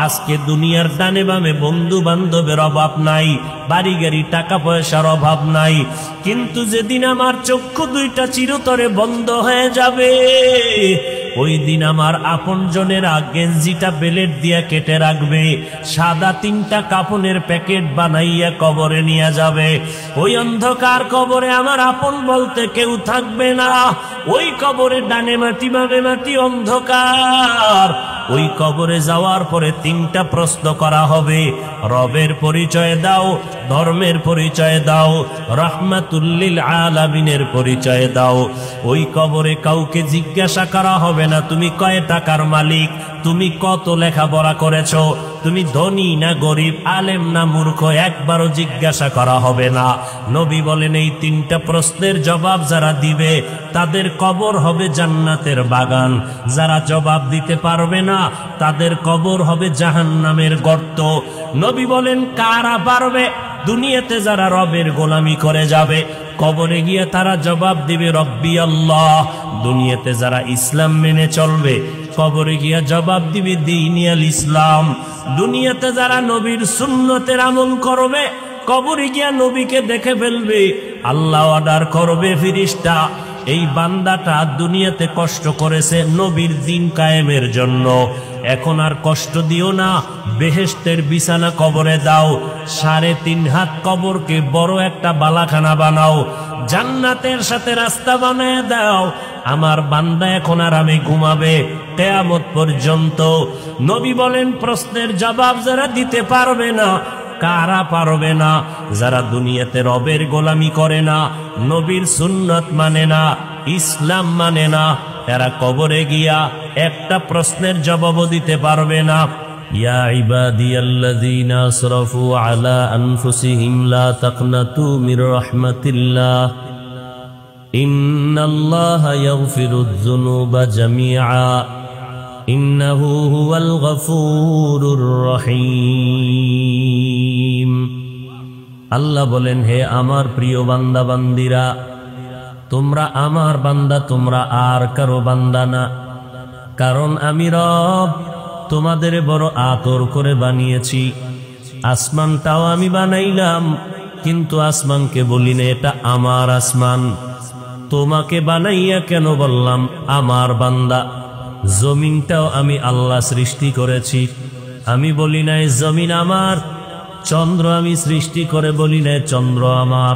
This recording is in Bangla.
আজকে দুনিয়ার ডানে বামে বন্ধু বান্ধবের অভাব নাই, বাড়ি গাড়ি টাকা পয়সার অভাব নাই, কিন্তু যেদিন আমার চক্ষু দুইটা চিরতরে বন্ধ হয়ে যাবে ওই দিন আমার আপনজনেরা গেঞ্জিটা বেলেট দিয়া কেটে রাখবে, সাদা 3টা কাপনের প্যাকেট বানাইয়া কবরে নিয়ে যাবে। ওই অন্ধকার কবরে আমার আপন বলতে কেউ থাকবে না। ওই কবরে ডানে মাটি বামে মাটি অন্ধকার। ওই কবরে যাওয়ার পরে 3টা প্রশ্ন করা হবে, রবের পরিচয় দাও, ধর্মের পরিচয় দাও, রাহমাতুল লিল আলামিনের পরিচয় দাও। ওই কবরে কাউকে জিজ্ঞাসা করা হবে না তুমি কয় টাকার মালিক, তুমি কত লেখাপড়া করেছো, তুমি ধনী না গরিব, আলেম না মূর্খ, একবারও জিজ্ঞাসা করা হবে না। নবী বলেন এই 3টা প্রশ্নের জবাব যারা দিবে তাদের কবর হবে জান্নাতের বাগান, যারা জবাব দিতে পারবে না তাদের কবর হবে জাহান্নামের গর্ত। নবী বলেন কারা পারবে? দুনিয়াতে যারা রবের গোলামি করে যাবে কবরে গিয়ে তারা জবাব দিবে রব্বি আল্লাহ। দুনিয়াতে যারা ইসলাম মেনে চলবে কবরে গিয়া জবাব দিবে দীনিয়াল ইসলাম। দুনিয়াতে যারা নবীর সুন্নতের আমল করবে কবরে গিয়া নবীকে দেখে ফেলবে, আল্লাহ অর্ডার করবে ফেরেশতা এই বান্দাটা দুনিয়াতে কষ্ট করেছে নবীর দিন কায়েমের জন্য, এখন আর কষ্ট দিও না, বেহেশতের বিছানা কবরে দাও, 3.5 হাত কবরকে বড় একটা বালাখানা বানাও, জান্নাতের সাথে রাস্তা বানায় দাও, আমার বান্দা এখন আরামে ঘুমাবে কিয়ামত পর্যন্ত। নবী বলেন প্রশ্নের জবাব যারা দিতে পারবে না, কারা পারবে না? যারা দুনিয়াতে রবের গোলামি করে না, নবীর সুন্নত মানে না, ইসলাম মানে না, এরা কবরে গিয়া একটা প্রশ্নের জবাবও দিতে পারবে না। ইয়া ইবাদিয়াল্লাযীনা আসরাফু আলা আনফুসিহিম লা তাকনাতু মির রাহমাতিল্লাহ ইন্নাল্লাহা ইয়াগফিরুয যুনুবা জামিআ ইন্নাহু হুয়াল গফুরুর রহিম। আল্লাহ বলেন হে আমার প্রিয় বান্দা বান্দিরা, তোমরা আমার বান্দা, তোমরা আর কারো বান্দা না, কারণ আমি রব তোমাদের বড় আদর করে বানিয়েছি। আসমানটাও আমি বানাইলাম, কিন্তু আসমানকে বলি না এটা আমার আসমান। তোমাকে বানাইয়া কেন বললাম আমার বান্দা? জমিনটাও আমি আল্লাহ সৃষ্টি করেছি, আমি বলি নাই জমিন আমার। চন্দ্র আমি সৃষ্টি করে বলি নাই চন্দ্র আমার।